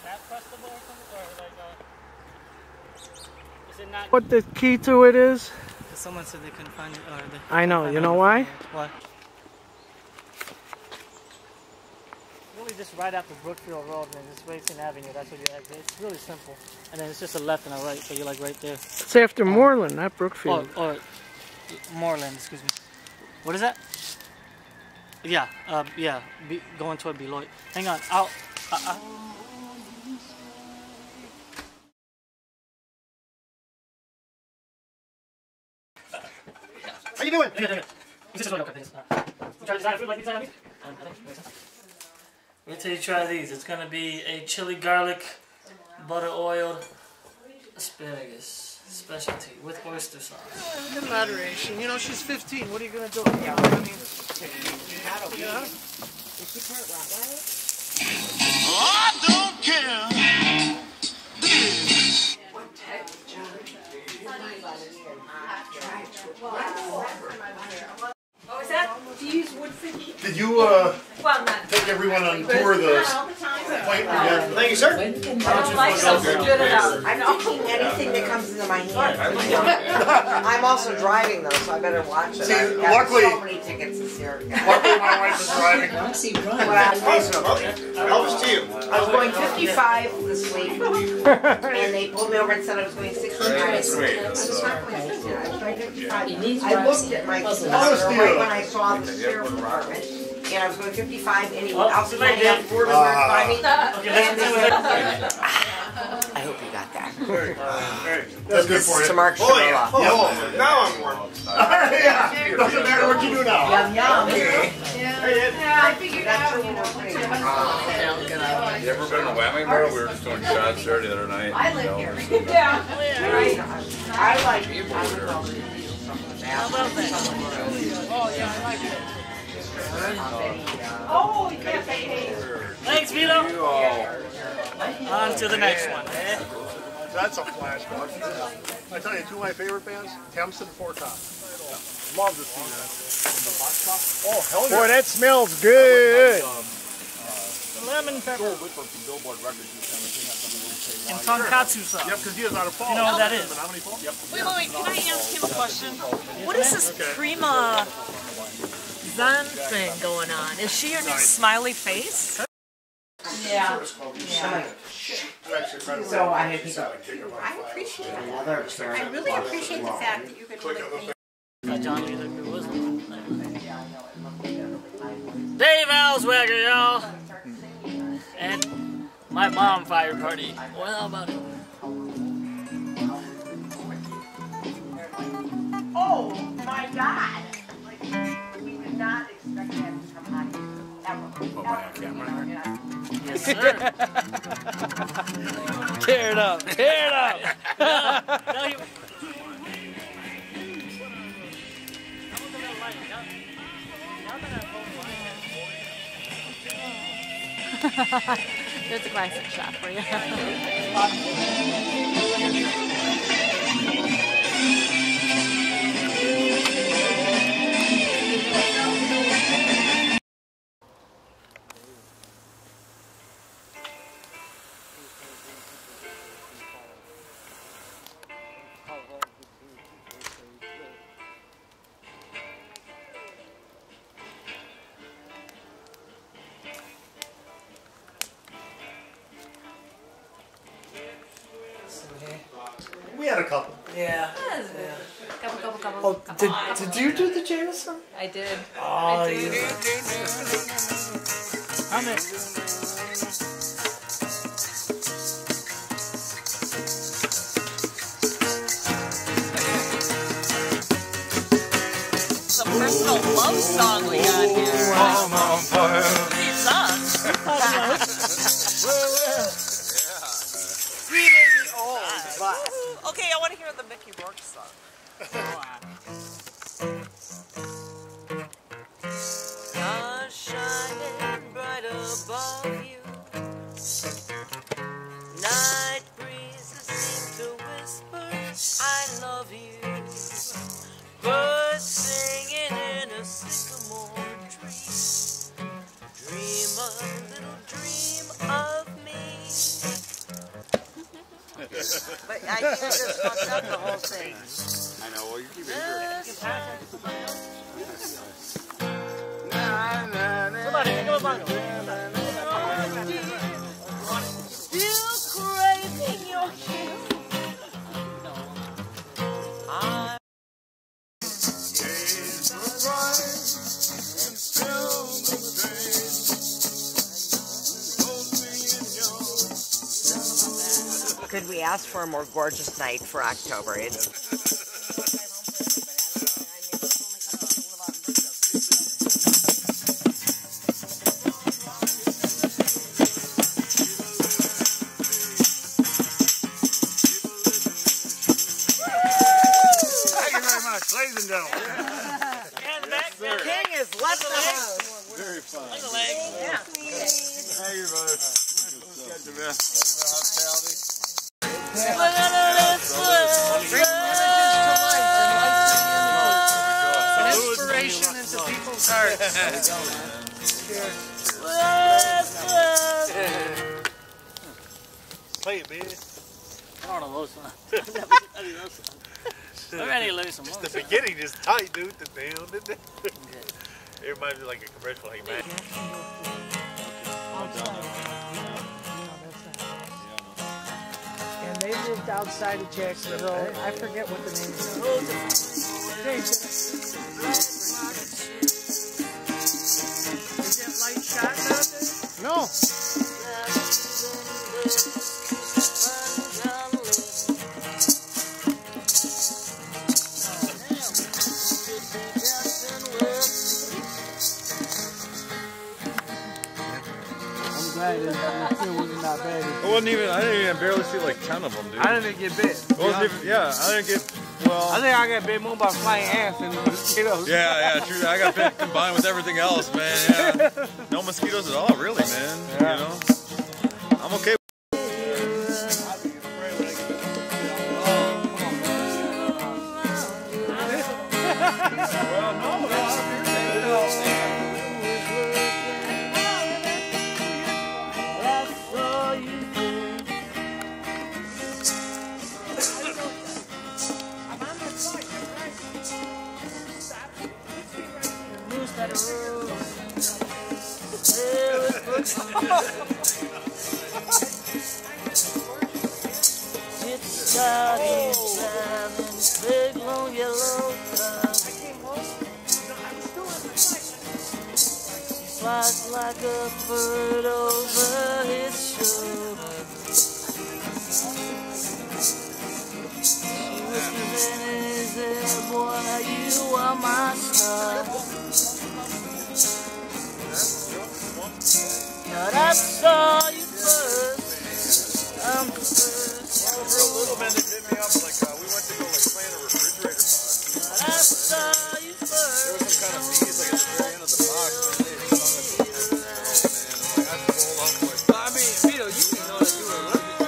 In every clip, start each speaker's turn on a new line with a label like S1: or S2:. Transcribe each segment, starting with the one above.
S1: matte crustable or something, or like is it not?
S2: What the key to it is?
S1: Someone said they couldn't find it. Or
S2: I know. You know why?
S1: What? Really, just right after Brookfield Road, and it's Racing Avenue. That's what you exit. It's really simple, and then it's just a left and a right, so you're like right there.
S2: It's after Moreland, not Brookfield.
S1: Or Moreland, excuse me. What is that? Yeah, yeah, going toward Beloit. Hang on, How you doing? Wait till you try these. It's gonna be a chili garlic, butter oiled asparagus specialty with oyster sauce.
S2: In moderation. You know, she's 15. What are you going to do? Yeah, I mean,
S3: I don't care.
S4: Oh, is that? Do you use wood for heat?
S3: Did you take everyone on tour of the plane? Thank you, sir.
S4: I don't like something good about it.
S5: I'm taking anything that comes into my hand. I'm also driving though, so I better watch it. I've got so many tickets this year.
S3: Luckily, my wife is driving. Elvis to you.
S5: I was going 55 this week, and they pulled me over and said I was going 65. I looked at my calendar right when I saw the sheriff's department, and I was going 55 anyway. I was going to have 4 to by me. I hope you got that.
S3: That's good for you.
S5: To Mark
S3: Oh, yeah. Oh, now I'm warm. Yeah. Doesn't matter what you do now.
S5: Yum, yum.
S4: Yeah, I figured out, you know.
S6: You ever been to Whammy Bar? We were just doing shots there the other night.
S4: I live here. Yeah.
S5: I like it.
S1: I love that. Oh, yeah, I like it.
S4: Oh, yeah, baby.
S1: Thanks, Vito. On to the next one.
S3: That's a flashback. I tell you, 2 of my favorite bands, Temps and Four Top. Love to see that. Oh, hell yeah.
S2: boy, that smells good.
S1: Lemon pepper. And tonkatsu sauce.
S3: Yep, because he is out of fall.
S1: You know what that is?
S3: How many fall? Yep.
S7: Wait, can I ask him a question? What is this Prima Zen thing going on? Is she your new smiley face?
S5: Yeah. So I had people.
S4: I appreciate it.
S5: Another
S4: I really appreciate the fact that you could
S1: Johnny was Dave Alswager, y'all. And my bonfire party. Well, how about it?
S5: Oh my God! Like, we did not expect that to come on ever.
S1: Yes, sir.
S2: Tear it up. Tear it up.
S1: No,
S7: There's a classic shot for you.
S3: We had a couple.
S2: Yeah.
S7: Couple.
S2: Oh, did you do the Jameson?
S7: I did.
S2: Oh,
S7: I did.
S1: how many?
S7: Some personal love song we got here.
S6: I'm on fire.
S7: These songs. Okay, I want to hear the Mickey Rourke song. Stars shining bright above you. Night breezes seem to whisper, I love you. Birds singing in a sycamore tree. Dream a little dream of me.
S5: But I think it just fucked up the whole thing.
S6: I know, well, you keep injuring.
S1: Somebody, think of a bundle.
S7: Still craving your kiss.
S5: Could we ask for a more gorgeous night for October? It's
S3: Ladies and gentlemen.
S5: the king is left the house.
S6: Very fun.
S5: Yeah.
S6: Hey, you brother. Catch you, man.
S2: An inspiration into people's hearts.
S3: Play it, baby.
S1: I don't know those songs. We're ready to lose some more.
S3: The beginning is tight, dude. The deal. It reminds me like a commercial, like man.
S2: And they lived outside of Jacksonville. I forget what the name is. Is it light shot out there?
S3: No.
S2: It wasn't that bad.
S6: It wasn't even, I didn't even barely see like 10 of them, dude.
S2: I didn't get bit.
S6: It wasn't even, yeah, I didn't get, well.
S2: I think I got bit more by flying ants than mosquitoes.
S6: Yeah, true. I got bit combined with everything else, man. Yeah. No mosquitoes at all, really, man.
S2: Yeah.
S6: You know? I'm okay.
S1: It's got inside in big long yellow car. Flies like a bird over his shoulder. She whispers in his ear, boy, you are my star. But I saw you first. I'm the first.
S3: For a little man, they hit me up like we went to go like plant a refrigerator box.
S1: But I saw you first.
S3: There was some kind of bees like at the very end of the box. Man, they hung us with it. Oh man, I'm like, I had to roll up like.
S2: I mean, Vito, you didn't know that you were allergic.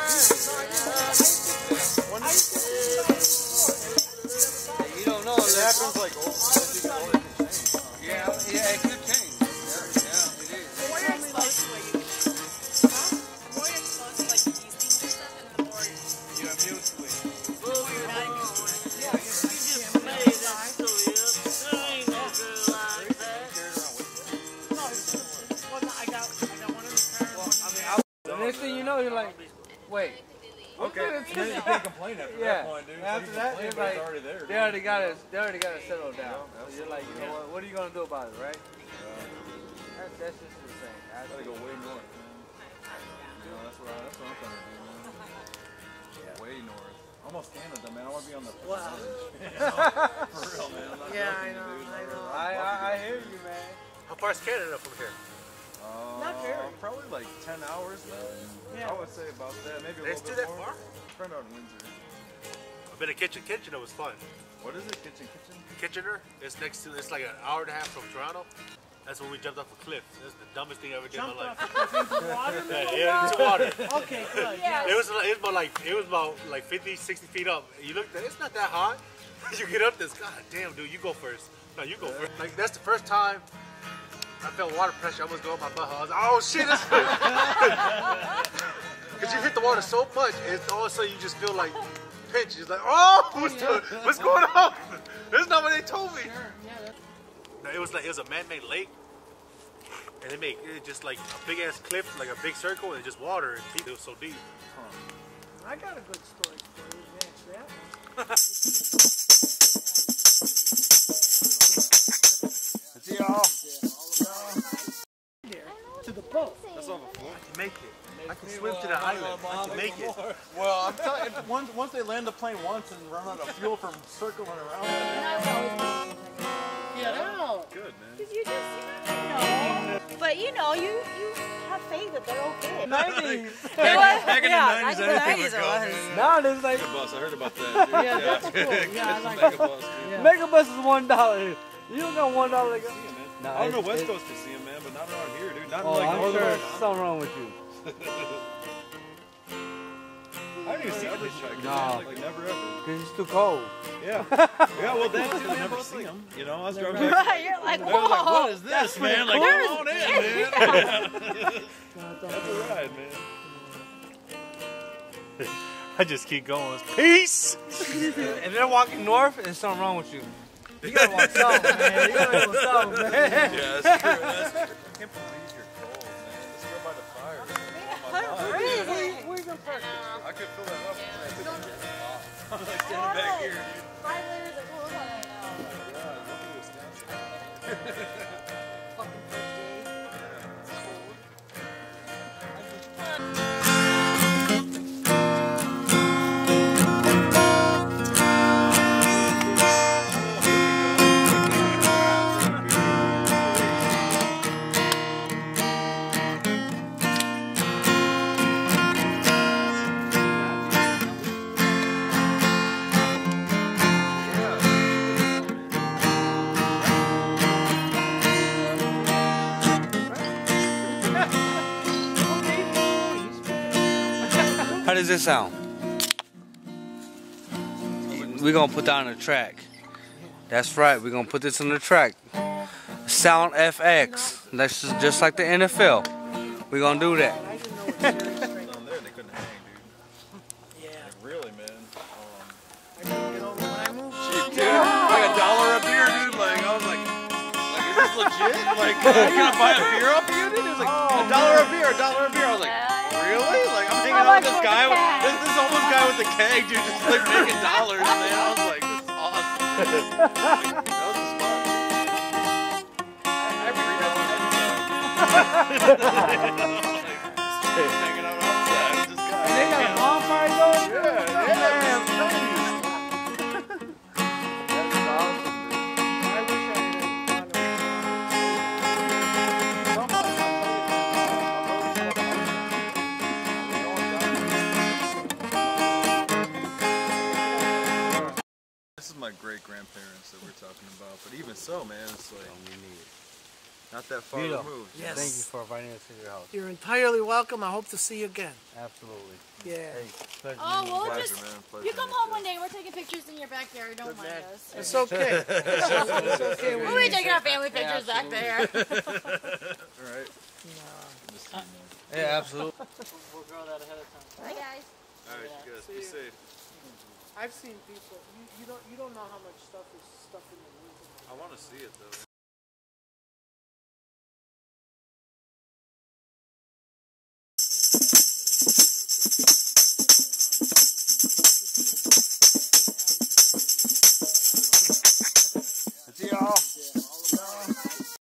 S2: You don't know.
S3: It happens like
S2: Yeah, it could change. Yeah, it is.
S3: you're immune to it.
S2: The next thing you know, you're like, wait.
S6: Okay, you can't complain after that point, dude.
S2: After that, it's like,
S6: already there.
S2: they already got it settled down. So you're like, you know what are you going to do about it, right? That's just the same.
S6: I gotta go way north, man. You know, that's what I'm trying to do, man. Way north. Almost Canada, man. I want to be on the percentage. You know? For real, man. I'm not joking, dude.
S2: I hear you, man.
S3: How far is Canada from here?
S2: Not very.
S6: Probably like 10 hours, man.
S2: Yeah.
S6: I would say about that. Maybe a
S3: It's
S6: little
S3: too
S6: bit
S3: that
S6: more.
S3: far?
S6: Friend out in Windsor.
S3: I've been to Kitchen. It was fun.
S6: What is it? Kitchen?
S3: Kitchener. It's next to. It's like an hour and a half from Toronto. That's when we jumped off a cliff. That's the dumbest thing I ever did in my life. Yeah, into water.
S2: Okay, good.
S3: It was about like 50, 60 feet up. You look, it's not that hot. You get up this, god damn, dude, you go first. No, you go first. Like that's the first time I felt water pressure almost go up my butt. I was like, oh shit, that's Because you hit the water so much, and all of a sudden you just feel like pinch. It's like, oh, what's going on? That's not what they told me. No, it was a man-made lake, and they made it just like a big ass cliff, like a big circle, and just water. And it was so deep.
S8: I got a good story for you. Next, yeah.
S3: See y'all.
S8: To the boat.
S6: That's on the floor.
S3: I can make it. I can swim to the island. I can make it.
S6: Well, I'm telling you, once they land the plane once and run out of fuel from circling around.
S8: Get out.
S6: Good, man.
S7: You just, you know. But you know, you have faith that they're okay.
S8: 90s.
S6: Back in the 90s, everything was
S7: it
S6: gone.
S7: was.
S8: Now there's like,
S6: Megabus, I heard about that. Dude.
S8: yeah, that's cool. Yeah, I like
S6: Megabus, dude.
S8: Megabus is $1. You don't got $1 to go.
S6: See 'em, man.
S8: Nah,
S6: I don't know
S8: it's-
S6: West Coast can see him, man, but not around here, dude. Not
S8: Oh,
S6: like
S8: I'm
S6: Northern
S8: sure
S6: Ireland.
S8: there's something wrong with you.
S6: I didn't even see the hitchhiker.
S8: Nah.
S6: Like never ever.
S8: Because it's too cold.
S6: Yeah. Yeah, well, that's because I never see him. You know, I was driving back.
S7: Right, you're like,
S6: I was like,
S7: whoa.
S6: what is this, man? Like, come on in, man. That's a ride, man.
S3: I just keep going. Peace.
S8: If they're walking north, there's something wrong with you. You gotta walk south, man. You gotta go south, man.
S6: Yeah, that's true. That's true. I can't believe you're cold, man. Let's go by the fire.
S8: Where you gonna park?
S6: I could fill that up. I'm like standing back here, dude.
S7: 5 layers of clothes on right now.
S6: Yeah, look at Wisconsin.
S7: Fucking first day.
S8: How does this sound? We're gonna put that on the track. That's right, we're gonna put this on the track. Sound FX. That's just like the NFL. We're gonna do that.
S6: Down there, they couldn't hang, dude.
S8: Yeah.
S6: Like, really, man.
S8: Shit,
S6: Dude, like $1 a beer, dude. Like, I was like, is this legit? Like, can I buy a beer off of you, dude? It was like $1 a beer, $1 a beer. I was like, really? Like, I'm hanging out with this guy, this homeless guy with the keg, dude, just like making dollars, man. I was like, this is awesome. Like, that was the spot. I read that one hanging out outside with this guy.
S8: They got a bonfire going?
S6: This is my great-grandparents that we're talking about, but even so, man, it's like not that far
S8: Vito,
S6: removed.
S8: yes. Thank you for inviting us to your house.
S9: You're entirely welcome. I hope to see you again.
S8: Absolutely.
S9: Yeah.
S8: Hey, pleasure
S7: Oh,
S8: meeting you.
S7: we'll
S6: Pleasure,
S7: just.
S6: man. Pleasure
S7: You come
S6: to meet
S7: home one day, we're taking pictures in your backyard. Don't mind us.
S9: It's okay. It's okay.
S7: We'll be taking our family pictures back there.
S6: All right.
S8: Yeah, absolutely.
S1: We'll draw that ahead of time.
S7: Bye, guys.
S6: All right, you guys, be safe.
S9: I've seen people. You don't know how much stuff is stuck in the roof.
S6: I want to see it though.